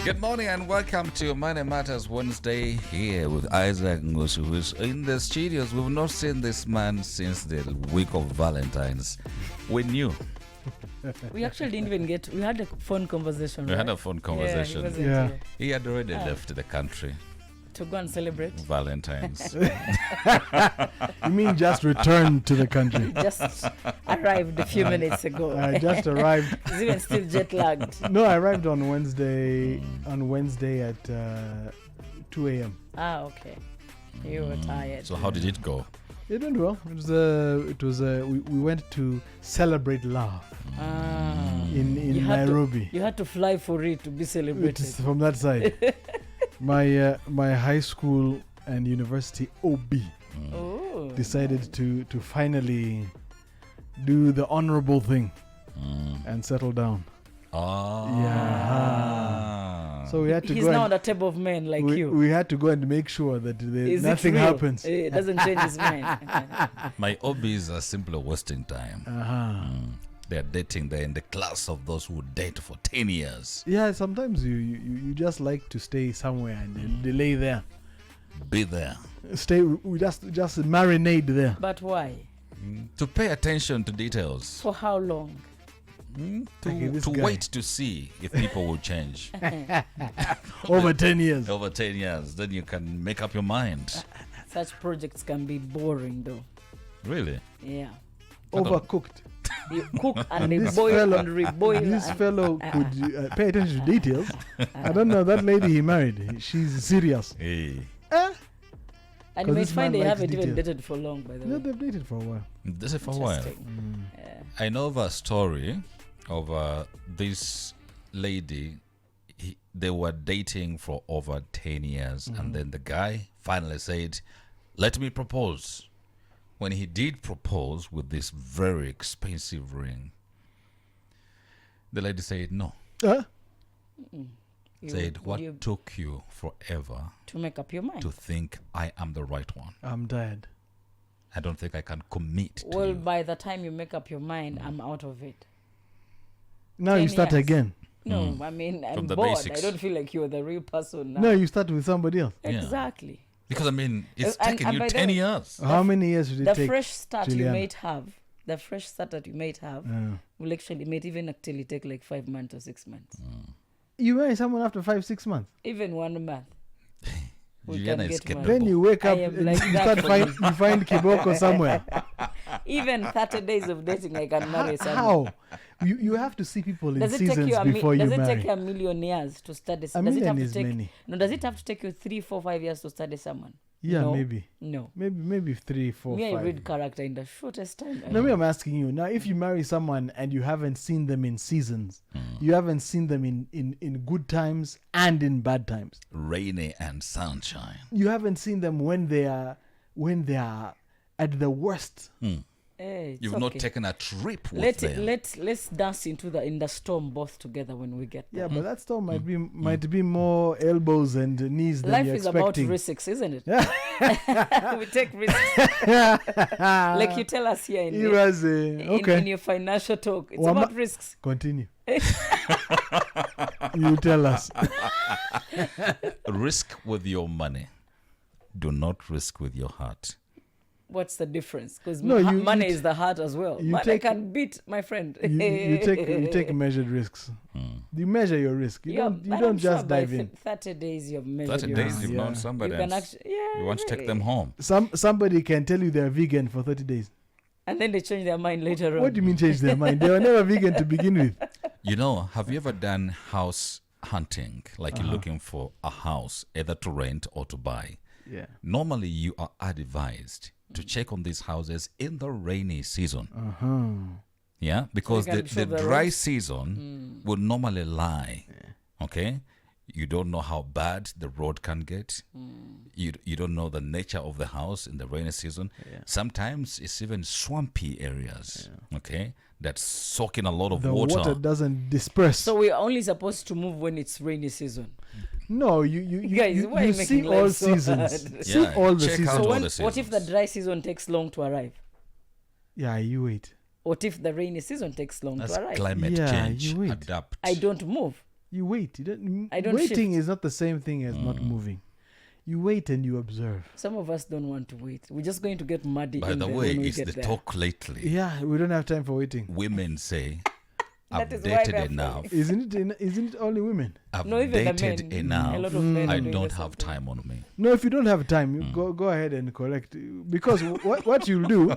Good morning and welcome to Money Matters Wednesday here with Isaac Ngusu, who's in the studios. We've not seen this man since the week of Valentine's. We knew. We actually didn't even get. We had a phone conversation. We had a phone conversation. Yeah, He had already left the country. to go and celebrate. Valentine's. You mean just returned to the country? Just arrived a few minutes ago. I just arrived. He's even still jet lagged. No, I arrived on Wednesday. On Wednesday at 2 a.m. Ah, okay. You were tired. So how did it go? It went well. We went to celebrate love in You had Nairobi. You had to fly for it to be celebrated. It's from that side. My high school and university OB Oh. decided to finally do the honorable thing and settle down. Oh. Yeah. So we had to He's go now and on a table of men like you. we had to go and make sure that Is it nothing real? happens. It doesn't change his mind. My hobbies are simply wasting time. They're dating. They're in the class of those who date for 10 years. Yeah, sometimes you just like to stay somewhere and delay there. Be there. Stay. We just marinate there. But why? To pay attention to details. For how long? Okay, this To guy. wait to see if people will change. Over 10 years. Over 10 years, then you can make up your mind. Such projects can be boring, though. Really? Yeah. Overcooked. You cook and they This boil fellow- and reboil. This and- fellow could pay attention to details. I don't know that lady he married. She's serious. Hey. And you 'Cause may this find man they likes haven't even detail. dated for long, by the Yeah, way. they've dated for a while. This is for a while. Interesting. Yeah. I know of a story of this lady. They were dating for over 10 years, and then the guy finally said, "Let me propose." When he did propose with this very expensive ring, the lady said no. Huh? Said, "What You- took you forever to make up your mind. to think I am the right one? I'm tired. I don't think I can commit to Well, you." by the time you make up your mind, I'm out of it. Now you 10 start years. again. No, I mean, I'm the bored. basics. I don't feel like you're the real person now. No, you start with somebody else. Yeah. Exactly. Because I mean, it's And- taken and you by 10 the- years. How many years did it The take? fresh start you Juliana? might have, will actually might even actually take like 5 months or 6 months. You marry someone after 5-6 months. Even 1 month. We Juliana can is get married. capable. Then you wake I up am and like you that start for you find Kiboko somewhere. Even 30 days of dating, I can marry someone. How? You have to see people in Does it take seasons you before you does it marry. take you a million years to study? A Does it have million to is take? many. No, does it have to take you 3, 4, 5 years to study someone? Yeah, No. maybe. No. Maybe 3, 4, Me, I 5. read character in the shortest time. No, me, I'm asking you now. If you marry someone and you haven't seen them in seasons, you haven't seen them in good times and in bad times. Rainy and sunshine. You haven't seen them when they are at the worst. Hey, it's You've not okay. taken a trip with them. Let's dance in the storm both together when we get there. Yeah, but that storm might be more elbows and knees than Life you're is about expecting. risks, isn't it? We take risks. Like you tell us here It was okay. in your financial talk. It's Wama- about risks. Continue. You tell us. Risk with your money. Do not risk with your heart. What's the difference? Because No, you- money you is the heart as well. you Money take- can beat my friend. You take measured risks. You measure your risk. You Yeah, don't but I'm sure just by dive in. 30 days you've measured 30 your days risk. you've Yeah. known somebody You can else. actually, yeah, You want to take them really. home. Somebody can tell you they're vegan for 30 days. And then they change their mind later on. What do you mean change their mind? They were never vegan to begin with. You know, have you ever done house hunting? Like you're looking for a house either to rent or to buy. Yeah. Normally, you are advised to check on these houses in the rainy season. Yeah, because can the show the dry roads. season will normally lie. Okay, you don't know how bad the road can get. You don't know the nature of the house in the rainy season. Sometimes it's even swampy areas. Okay, that's soaking a lot of The water doesn't disperse. So we're only supposed to move when it's rainy season. No, you Guys, why are you see making all life so seasons. hard? See Yeah, all the check out seasons. all So the what if the seasons. dry season takes long to arrive? Yeah, you wait. What if the rainy season takes long That's to arrive? climate Yeah, change. you wait. Adapt. I don't move. You wait. You don't. I don't Waiting shift. is not the same thing as not moving. You wait and you observe. Some of us don't want to wait. We're just going to get muddy. By in the there way, when we it's get the there. talk lately. Yeah, we don't have time for waiting. Women say, I've That is why they're dated enough. Isn't it only women? I've No, even the dated men. enough. A lot of men. I are doing don't the same have thing. time on me. No, if you don't have time, you go ahead and collect. Because what you'll do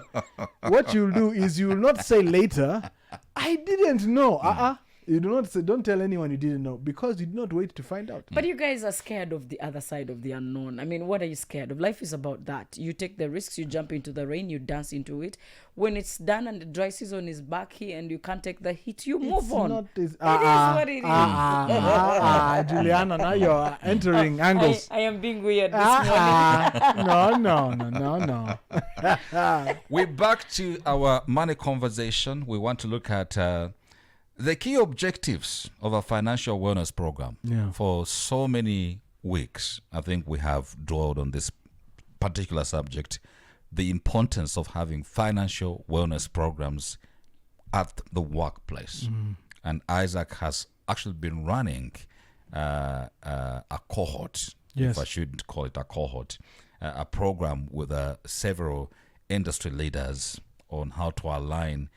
is you will not say later, I didn't know. You do not say, don't tell anyone you didn't know, because you did not wait to find out. But you guys are scared of the other side of the unknown. I mean, what are you scared of? Life is about that. You take the risks, you jump into the rain, you dance into it. When it's done and the dry season is back here and you can't take the heat, you move on. Not this, It is what it is. Juliana, now you're entering angles. I am being weird this morning. No. We're back to our money conversation. We want to look at the key objectives of a financial wellness program. Yeah. For so many weeks, I think we have dwelled on this particular subject, the importance of having financial wellness programs at the workplace. And Isaac has actually been running a cohort, Yes. if I should call it a cohort, a program with several industry leaders on how to align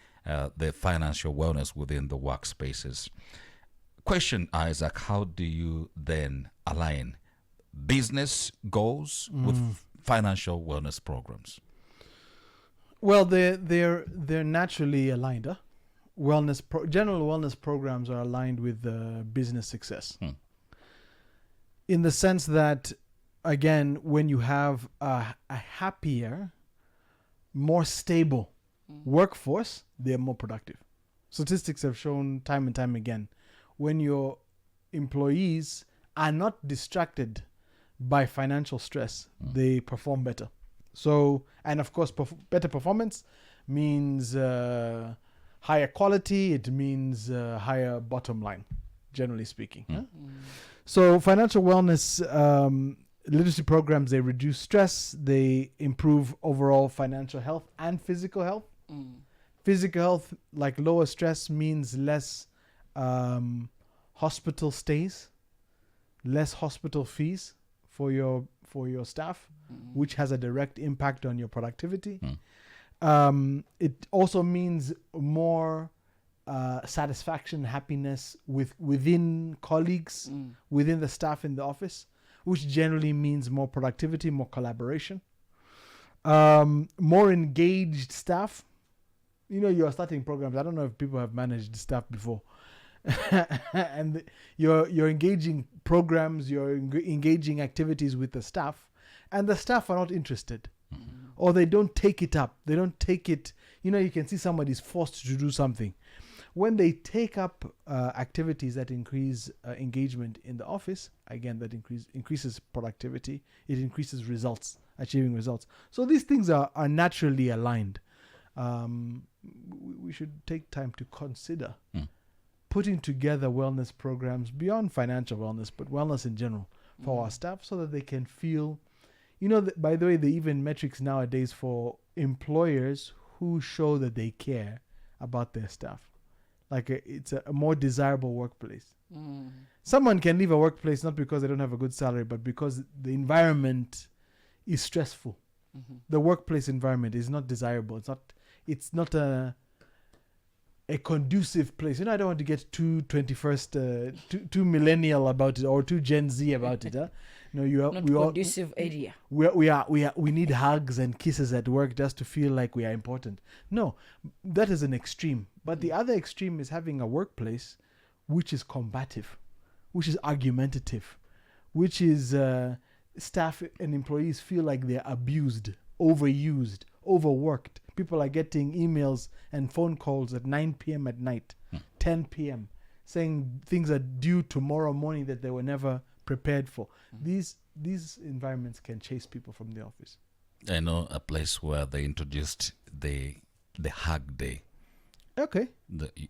the financial wellness within the workspaces. Question, Isaac, how do you then align business goals with financial wellness programs? Well, they're naturally aligned. General wellness programs are aligned with business success. In the sense that, again, when you have a happier, more stable workforce, they're more productive. Statistics have shown time and time again, when your employees are not distracted by financial stress, they perform better. So, and of course, better performance means higher quality. It means higher bottom line, generally speaking. Huh? So financial wellness literacy programs, they reduce stress, they improve overall financial health and physical health. Physical health, like lower stress, means less hospital stays, less hospital fees for your staff, which has a direct impact on your productivity. It also means more satisfaction, happiness within colleagues, within the staff in the office, which generally means more productivity, more collaboration, more engaged staff. You know, you are starting programs. I don't know if people have managed staff before. And you're engaging programs, you're engaging activities with the staff, and the staff are not interested, or they don't take it up. They don't take it. You know, you can see somebody's forced to do something. When they take up activities that increase engagement in the office, again, that increases productivity. It increases results, achieving results. So these things are naturally aligned. We should take time to consider putting together wellness programs beyond financial wellness, but wellness in general for our staff, so that they can feel, you know, by the way, the even metrics nowadays for employers who show that they care about their staff. Like it's a more desirable workplace. Someone can leave a workplace not because they don't have a good salary, but because the environment is stressful. The workplace environment is not desirable. It's not a conducive place. You know, I don't want to get too 21st, too millennial about it, or too Gen Z about it. Huh? No, Not conducive area. We need hugs and kisses at work just to feel like we are important. No, that is an extreme. But the other extreme is having a workplace which is combative, which is argumentative, which is staff and employees feel like they're abused, overused, overworked. People are getting emails and phone calls at 9 p.m. at night, 10 p.m., saying things are due tomorrow morning that they were never prepared for. These environments can chase people from the office. I know a place where they introduced the hug day. Okay.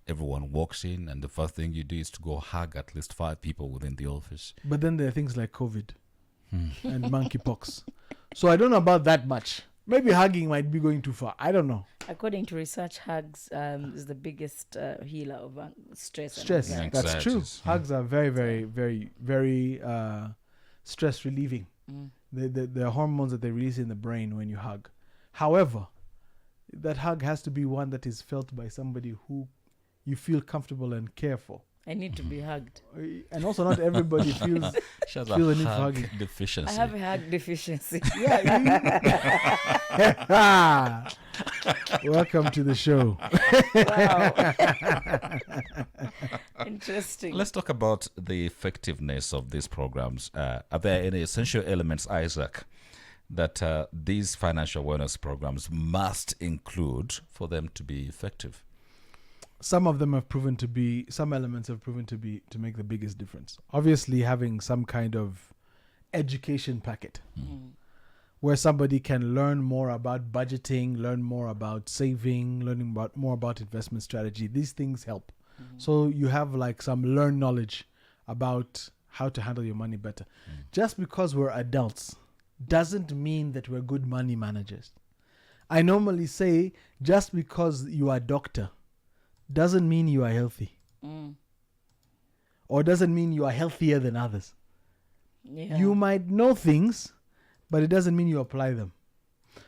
Everyone walks in, and the first thing you do is to go hug at least 5 people within the office. But then there are things like COVID and monkeypox. So I don't know about that much. Maybe hugging might be going too far. I don't know. According to research, hugs is the biggest healer of stress. and Stress. anxiety. That's true. Anxieties, yeah. Hugs are very, very, very, very stress relieving. Mm. The hormones that they release in the brain when you hug. However, that hug has to be one that is felt by somebody who you feel comfortable and care for. I need to be hugged. And also, not everybody feels. She has Feel the a need for hug hugging. deficiency. I have a hug deficiency. Yeah. Welcome to the show. Wow. Interesting. Let's talk about the effectiveness of these programs. Are there any essential elements, Isaac, that these financial wellness programs must include for them to be effective? Some of them have proven to be, some elements have proven to make the biggest difference. Obviously, having some kind of education packet where somebody can learn more about budgeting, learn more about saving, learning more about investment strategy. These things help. So you have like some learned knowledge about how to handle your money better. Just because we're adults doesn't mean that we're good money managers. I normally say just because you are a doctor doesn't mean you are healthy, or doesn't mean you are healthier than others. Yeah. You might know things, but it doesn't mean you apply them.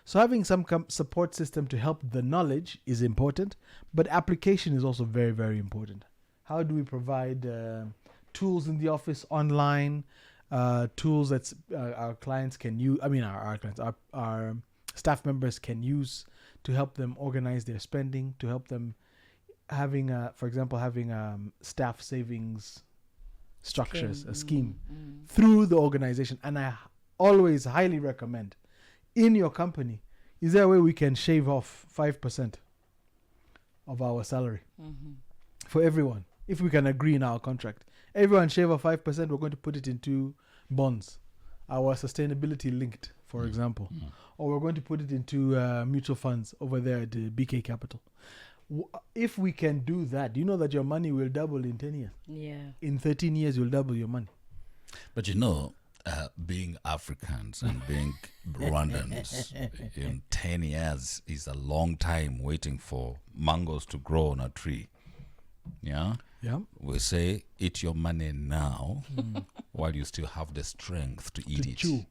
So having some support system to help the knowledge is important, but application is also very, very important. How do we provide tools in the office, online, tools that our clients can use? I mean, our clients, our staff members can use to help them organize their spending, to help them having, for example, having staff savings structures, a scheme through the organization. And I always highly recommend in your company, is there a way we can shave off 5% of our salary for everyone? If we can agree in our contract, everyone shave off 5%, we're going to put it into bonds, our sustainability linked, for example, or we're going to put it into mutual funds over there at the BK Capital. If we can do that, you know that your money will double in 10 years. Yeah. In 13 years, you'll double your money. But you know, being Africans and being Rwandans, in 10 years is a long time waiting for mangoes to grow on a tree. Yeah? Yeah. We say, eat your money now while you still have the strength to eat it. Chew.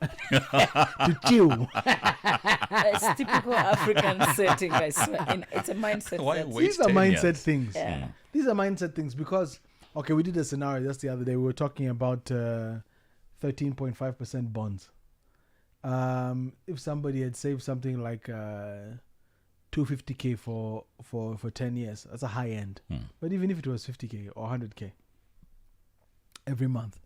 To chew. It's typical African setting, I swear. It's a mindset. Why that's- wait These are 10 mindset years? things. Yeah. These are mindset things because, okay, we did a scenario just the other day. We were talking about 13.5% bonds. If somebody had saved something like 250K for 10 years, that's a high end. But even if it was 50K or 100K every month,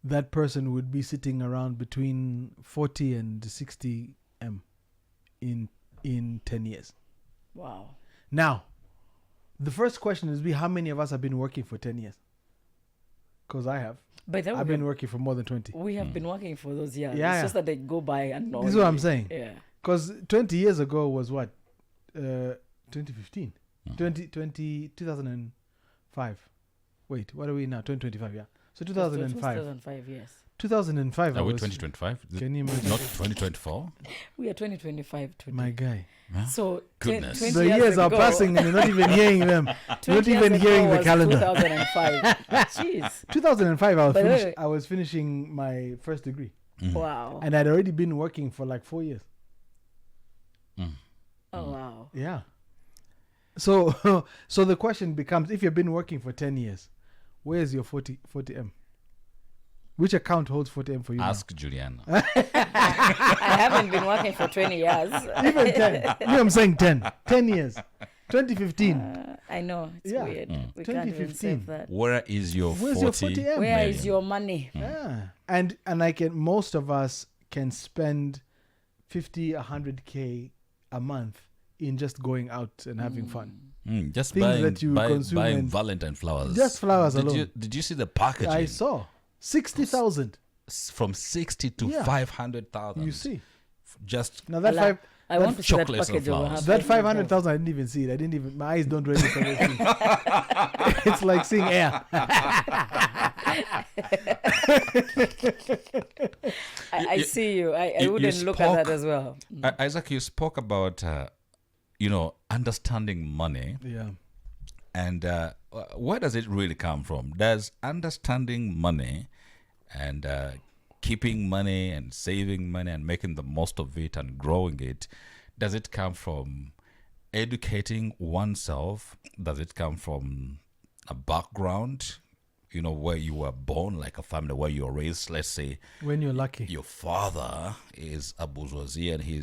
that person would be sitting around between 40 and 60 M in 10 years. Wow. Now, the first question is how many of us have been working for 10 years? Because I have. But then I've been working for more than 20. we have been working for those years. Yeah, It's yeah. just that they go by and This is what I'm saying. Yeah. Because 20 years ago was what? 2015. 2005. Wait, what are we now? 2025, yeah. So 2005. 2005, yes. 2005. I Are we was- 2025? Can you imagine? Not 2024? We are 2025 today. My guy. So Goodness. 20 The years are ago- passing and you're not even hearing them. 20 Not years even ago hearing the was calendar. 2005. Jeez. 2005, By the way- I was finishing my first degree. Wow. And I'd already been working for like 4 years. Oh, wow. Yeah. So so the question becomes, if you've been working for 10 years, where's your 40M? Which account holds 40M for you Ask Juliana. I haven't been working for 20 years. now? Even 10. You know, I'm saying 10. 10 years. 2015. I know. It's Yeah. weird. We can't even 2015. save that. Where is your Where's 40 your 40M? Where is million? your money? Yeah. And most of us can spend 50, 100K a month in just going out and having fun. Just Things buying, that you consume buying and- Valentine flowers. Just flowers did alone. Did you see the packaging? I saw 60,000. From 60 to Yeah. 500,000. You see. Just Now that Allah. I want to see that chocolates and package of flowers. That 500,000, I didn't even see it. I didn't even. My eyes don't register those things. It's like seeing air. I see you. I you wouldn't look at that spoke- as well. Isaac, you spoke about understanding money, Yeah. and where does it really come from? Does understanding money and keeping money and saving money and making the most of it and growing it, does it come from educating oneself? Does it come from a background, where you were born, like a family where you were raised? Let's say When you're lucky. your father is a bourgeoisie and he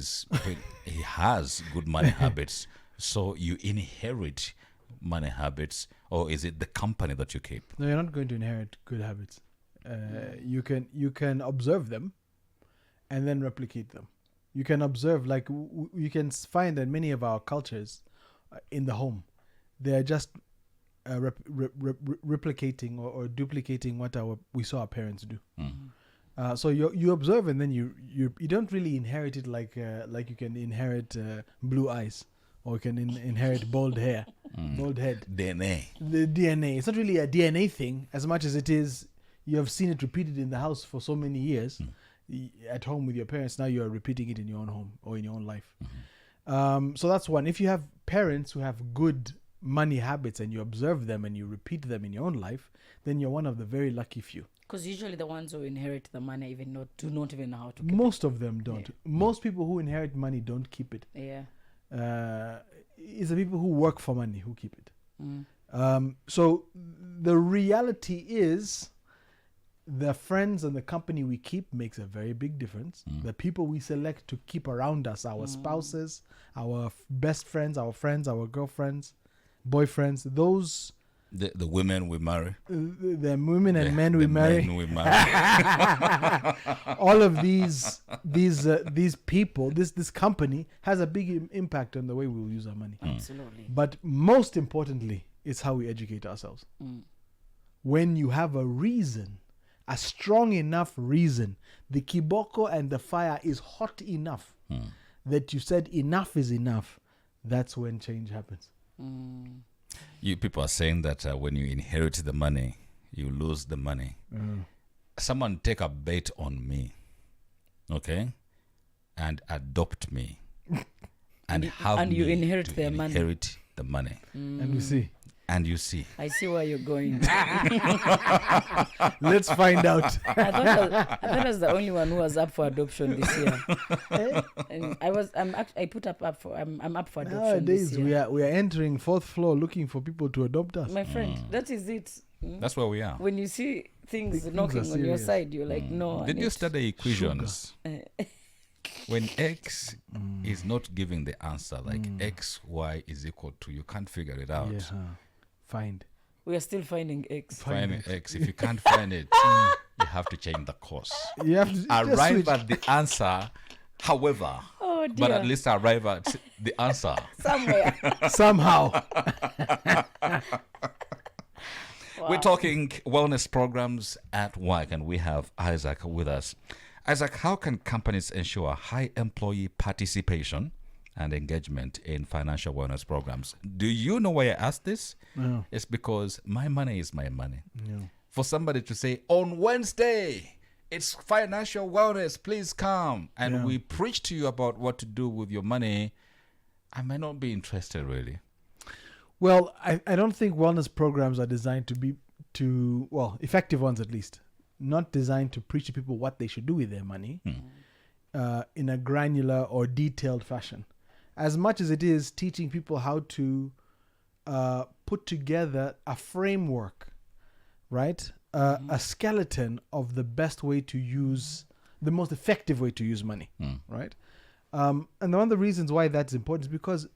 has good money habits, so you inherit money habits, or is it the company that you keep? No, you're not going to inherit good habits. You can observe them, and then replicate them. You can observe, like you can find that many of our cultures in the home, they are just replicating or duplicating what we saw our parents do. So you observe, and then you don't really inherit it like you can inherit blue eyes, or you can inherit bald hair, bald head. DNA. The DNA. It's not really a DNA thing as much as it is you have seen it repeated in the house for so many years at home with your parents. Now you are repeating it in your own home or in your own life. So that's one. If you have parents who have good money habits and you observe them and you repeat them in your own life, then you're one of the very lucky few. Because usually the ones who inherit the money do not even know how to keep Most of them don't. Yeah. Most people who inherit money don't keep it. it. Yeah. It's the people who work for money who keep it. Mm. So the reality is the friends and the company we keep makes a very big difference. The people we select to keep around us, our spouses, our best friends, our girlfriends, boyfriends, those The women we marry. the women and men we the marry. men we marry. All of these people, this company has a big impact on the way we will use our money. Absolutely. But most importantly, it's how we educate ourselves. When you have a reason, a strong enough reason, the kiboko and the fire is hot enough that you said enough is enough, that's when change happens. You people are saying that when you inherit the money, you lose the money. Someone take a bet on me, okay, and adopt me, and have and you me inherit to their money. inherit the money, And we see. and you see. I see where you're going. Let's find out. I thought I was the only one who was up for adoption this year. And I'm up for adoption Nowadays, this year. we are entering fourth floor looking for people to adopt us. My friend, that is it. That's where we are. When you see things Things knocking are on your serious. side, you're like, no. I Did you need- study equations? When x is not giving the answer, like x, y is equal to, you can't figure it out. Yeah, find. We are still finding X. Find x. If you can't find it, you have to change the course. You have to just Arrive switch. at the answer, however, Oh dear. but at least arrive at the answer. Somewhere. Somehow. We're talking wellness programs at work, and we have Isaac with us. Isaac, how can companies ensure high employee participation and engagement in financial wellness programs? Do you know why I asked this? No. It's because my money is my money. No. For somebody to say, on Wednesday, it's financial wellness, please come, and Yeah. we preach to you about what to do with your money, I might not be interested really. Well, I don't think wellness programs are designed to be effective ones at least, not designed to preach to people what they should do with their money in a granular or detailed fashion. As much as it is teaching people how to put together a framework, right? A skeleton of the best way to use, the most effective way to use money, right? And one of the reasons why that's important is because,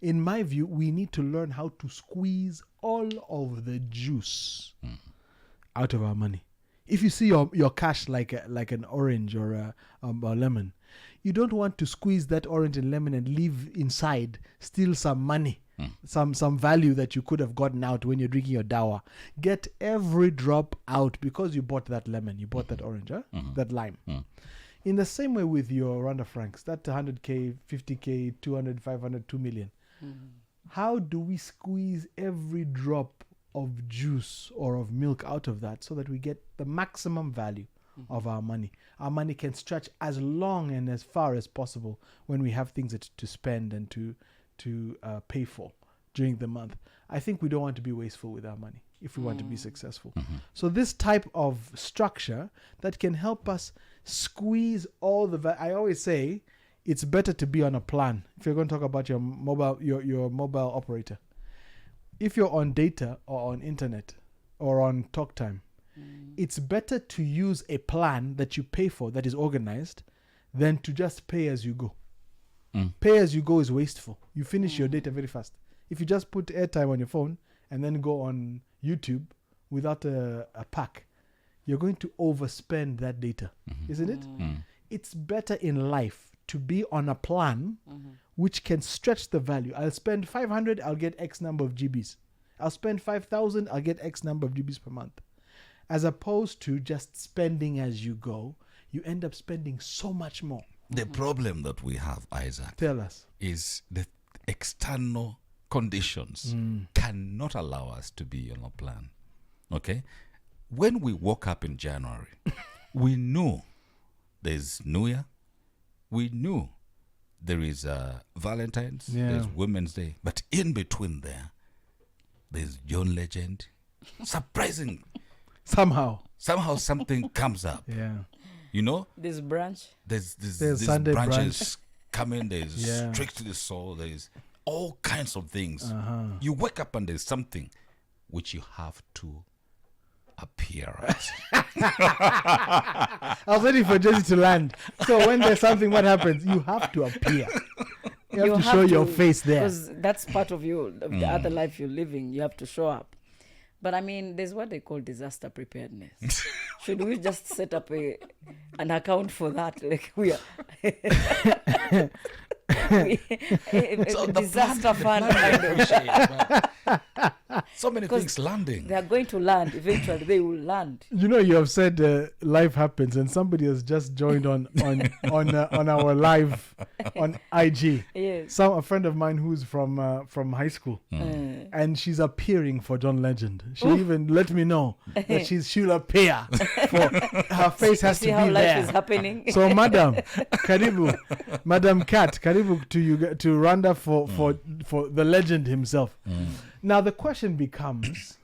in my view, we need to learn how to squeeze all of the juice out of our money. If you see your cash like an orange or a lemon, you don't want to squeeze that orange and lemon and leave inside still some money, some value that you could have gotten out when you're drinking your dawa. Get every drop out because you bought that lemon, you bought that orange, that lime. In the same way with your Rwanda francs, that 100K, 50K, 200, 500, 2 million. How do we squeeze every drop of juice or of milk out of that so that we get the maximum value of our money? Our money can stretch as long and as far as possible when we have things to spend and to pay for during the month. I think we don't want to be wasteful with our money if we want to be successful. So this type of structure that can help us squeeze all the I always say it's better to be on a plan. If you're going to talk about your mobile operator, if you're on data or on internet or on talk time, it's better to use a plan that you pay for that is organized than to just pay as you go. Pay as you go is wasteful. You finish your data very fast. If you just put airtime on your phone and then go on YouTube without a pack, you're going to overspend that data, isn't it? It's better in life to be on a plan which can stretch the value. I'll spend 500, I'll get X number of GBs. I'll spend 5,000, I'll get X number of GBs per month. As opposed to just spending as you go, you end up spending so much more. The problem that we have, Isaac, Tell us. is the external conditions cannot allow us to be on a plan. Okay? When we woke up in January, we knew there's New Year. We knew there is Valentine's, there's Women's Day. But in between there's John Legend. Surprising. Somehow something comes up. Yeah. You know? This branch. There's Sunday branches coming, there's Yeah. Straight to the Soul, there's all kinds of things. You wake up and there's something which you have to appear at. I was waiting for Jesse to land. So when there's something, what happens? You have to appear. You have to show your face there. Because that's part of the other life you're living. You have to show up. But I mean, there's what they call disaster preparedness. Should we just set up an account for that? Like we are a disaster fund kind of. So many things landing. They are going to land. Eventually, they will land. You know, you have said life happens, and somebody has just joined on our live on IG. Yes. A friend of mine who's from high school, and she's appearing for John Legend. She even let me know that she'll appear. For her face has See to how be life there. is happening. So, Madam, Karibu, Madam Kat, Karibu to Rwanda for the legend himself. Now the question becomes,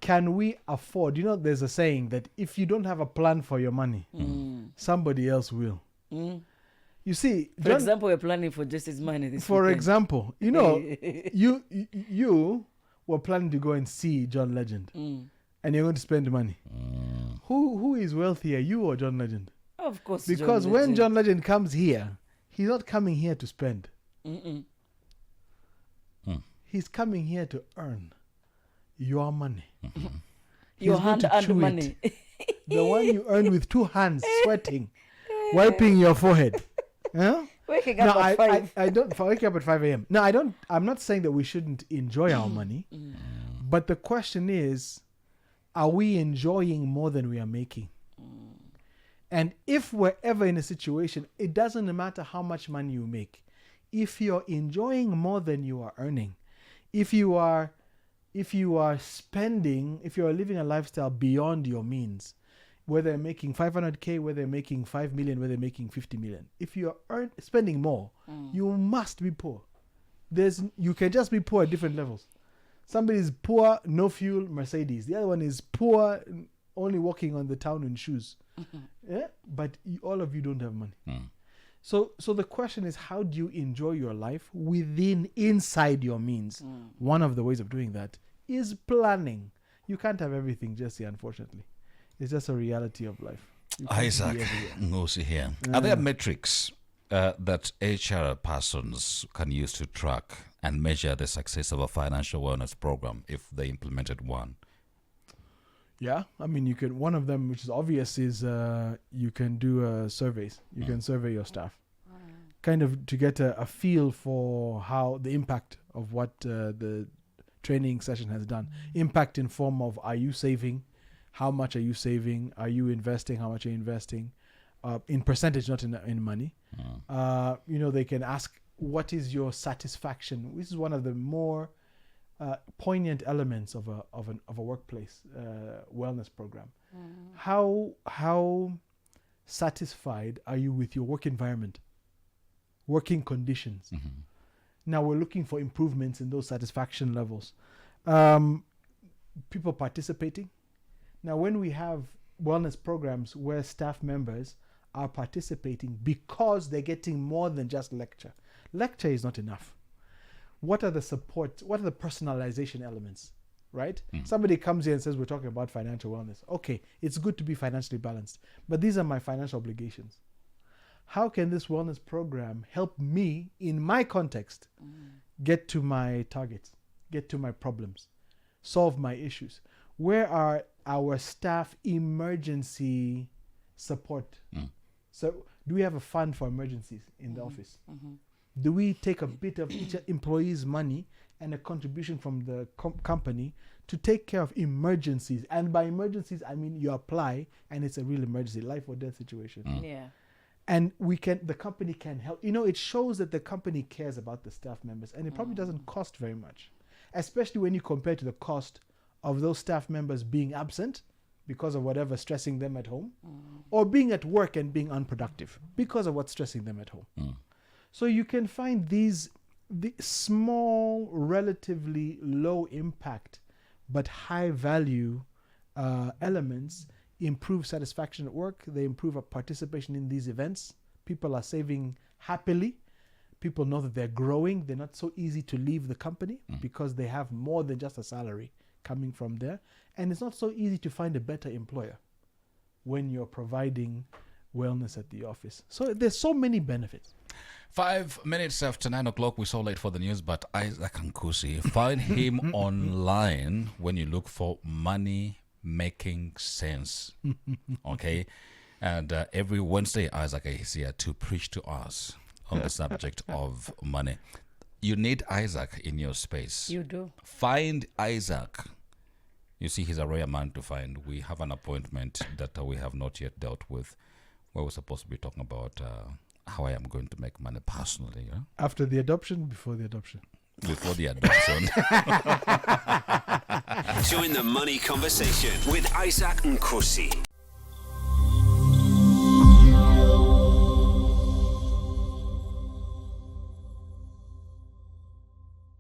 can we afford? You know, there's a saying that if you don't have a plan for your money, somebody else will. You see, For example, we're planning for Jesse's money this for weekend. example, you know, you were planning to go and see John Legend, and you're going to spend money. Who is wealthier, you or John Legend? Of course. Because John when Legend. John Legend comes here, he's not coming here to spend. He's coming here to earn your money. He's Your going to hand-earned chew it. money. The one you earn with 2 hands, sweating, wiping your forehead. Huh? Waking No, up at 5. I don't. For waking up at 5 a.m. No, I don't. I'm not saying that we shouldn't enjoy our money, but the question is, are we enjoying more than we are making? And if we're ever in a situation, it doesn't matter how much money you make. If you're enjoying more than you are earning, if you are spending, if you are living a lifestyle beyond your means, whether you're making 500K, whether you're making 5 million, whether you're making 50 million, if you are spending more, you must be poor. You can just be poor at different levels. Somebody is poor, no fuel, Mercedes. The other one is poor, only walking on the town in shoes. Yeah, but all of you don't have money. So the question is, how do you enjoy your life inside your means? One of the ways of doing that is planning. You can't have everything, Jesse, unfortunately. It's just a reality of life. You can't be Isaac everywhere. Ngosi here. Are there metrics that HR persons can use to track and measure the success of a financial wellness program if they implemented one? Yeah, I mean, you can. One of them, which is obvious, is you can do surveys. You can survey your staff, kind of to get a feel for how the impact of what the training session has done. Impact in form of, are you saving? How much are you saving? Are you investing? How much are you investing? in percentage, not in money. They can ask, what is your satisfaction? This is one of the more poignant elements of a workplace wellness program. How satisfied are you with your work environment, working conditions? Now we're looking for improvements in those satisfaction levels. People participating. Now, when we have wellness programs where staff members are participating because they're getting more than just lecture. Lecture is not enough. What are the support? What are the personalization elements? Right? Somebody comes here and says, we're talking about financial wellness. Okay, it's good to be financially balanced, but these are my financial obligations. How can this wellness program help me in my context get to my targets, get to my problems, solve my issues? Where are our staff emergency support? So do we have a fund for emergencies in the office? Do we take a bit of each employee's money and a contribution from the company to take care of emergencies? And by emergencies, I mean you apply and it's a real emergency, life or death situation. Yeah. And the company can help. It shows that the company cares about the staff members, and it probably doesn't cost very much, especially when you compare to the cost of those staff members being absent because of whatever stressing them at home, or being at work and being unproductive because of what's stressing them at home. So you can find the small, relatively low impact, but high value elements improve satisfaction at work. They improve our participation in these events. People are saving happily. People know that they're growing. They're not so easy to leave the company because they have more than just a salary coming from there. And it's not so easy to find a better employer when you're providing wellness at the office. So there's so many benefits. 5 minutes after 9 o'clock, we're so late for the news, but Isaac Nkusi, find him online when you look for Money Making Sense. Okay? And every Wednesday, Isaac is here to preach to us on the subject of money. You need Isaac in your space. You do. Find Isaac. You see, he's a rare man to find. We have an appointment that we have not yet dealt with, where we're supposed to be talking about how I am going to make money personally. Yeah? After the adoption, before the adoption? Before the adoption. Join the money conversation with Isaac Nkusi.